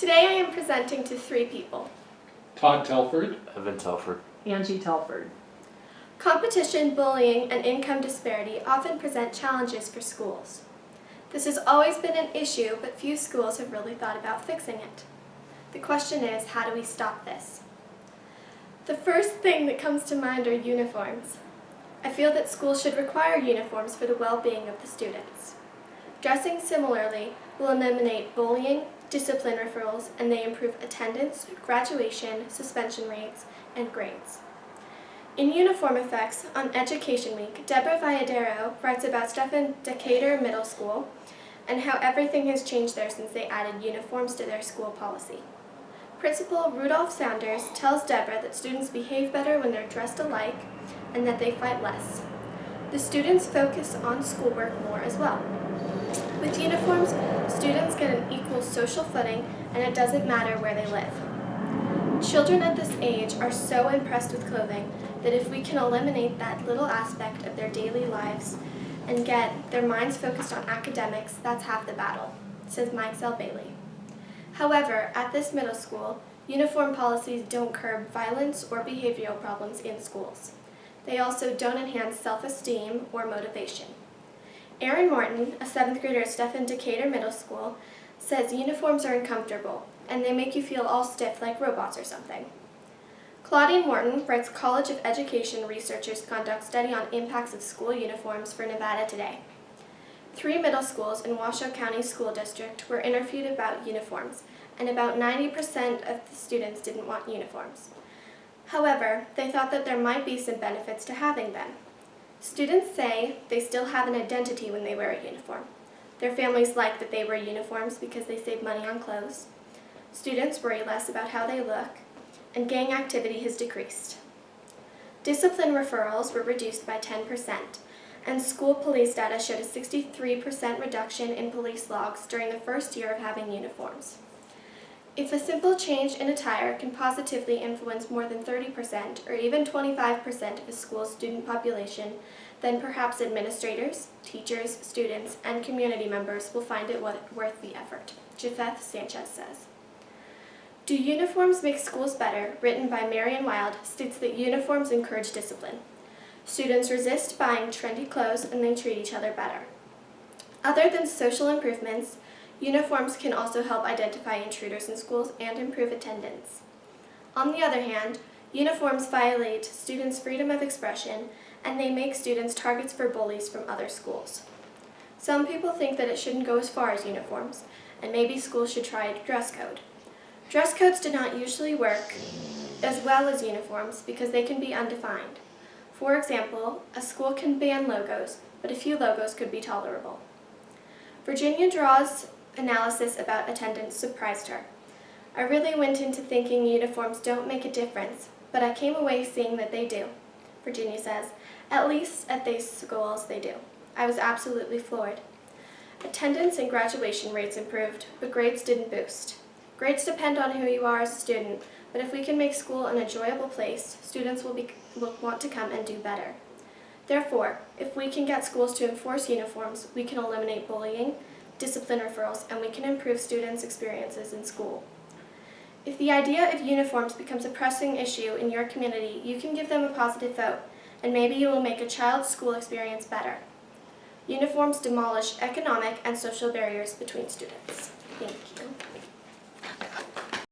Today I am presenting to 3 people. Todd Telford. Evan Telford. Angie Telford. Competition, bullying, and income disparity often present challenges for schools. This has always been an issue, but few schools have really thought about fixing it. The question is, how do we stop this? The first thing that comes to mind are uniforms. I feel that schools should require uniforms for the well-being of the students. Dressing similarly will eliminate bullying, discipline referrals, and they improve attendance, graduation, suspension rates, and grades. In Uniform Effects on Education Week, Deborah Valladero writes about Stephen Decatur Middle School and how everything has changed there since they added uniforms to their school policy. Principal Rudolph Saunders tells Deborah that students behave better when they're dressed alike and that they fight less. The students focus on schoolwork more as well. With uniforms, students get an equal social footing, and it doesn't matter where they live. Children at this age are so impressed with clothing that if we can eliminate that little aspect of their daily lives and get their minds focused on academics, that's half the battle, says Mike Zell Bailey. However, at this middle school, uniform policies don't curb violence or behavioral problems in schools. They also don't enhance self-esteem or motivation. Aaron Morton, a 7th grader at Stephen Decatur Middle School, says uniforms are uncomfortable and they make you feel all stiff like robots or something. Claudine Morton writes College of Education researchers conduct study on impacts of school uniforms for Nevada Today. 3 middle schools in Washoe County School District were interviewed about uniforms, and about 90% of the students didn't want uniforms. However, they thought that there might be some benefits to having them. Students say they still have an identity when they wear a uniform. Their families like that they wear uniforms because they save money on clothes. Students worry less about how they look, and gang activity has decreased. Discipline referrals were reduced by 10%, and school police data showed a 63% reduction in police logs during the first year of having uniforms. If a simple change in attire can positively influence more than 30% or even 25% of a school's student population, then perhaps administrators, teachers, students, and community members will find it worth the effort, Japheth Sanchez says. Do Uniforms Make Schools Better, written by Marion Wild, states that uniforms encourage discipline. Students resist buying trendy clothes and they treat each other better. Other than social improvements, uniforms can also help identify intruders in schools and improve attendance. On the other hand, uniforms violate students' freedom of expression, and they make students targets for bullies from other schools. Some people think that it shouldn't go as far as uniforms, and maybe schools should try a dress code. Dress codes do not usually work as well as uniforms because they can be undefined. For example, a school can ban logos, but a few logos could be tolerable. Virginia Draw's analysis about attendance surprised her. I really went into thinking uniforms don't make a difference, but I came away seeing that they do. Virginia says, at least at these schools they do. I was absolutely floored. Attendance and graduation rates improved, but grades didn't boost. Grades depend on who you are as a student, but if we can make school an enjoyable place, students will want to come and do better. Therefore, if we can get schools to enforce uniforms, we can eliminate bullying, discipline referrals, and we can improve students' experiences in school. If the idea of uniforms becomes a pressing issue in your community, you can give them a positive vote, and maybe you will make a child's school experience better. Uniforms demolish economic and social barriers between students. Thank you.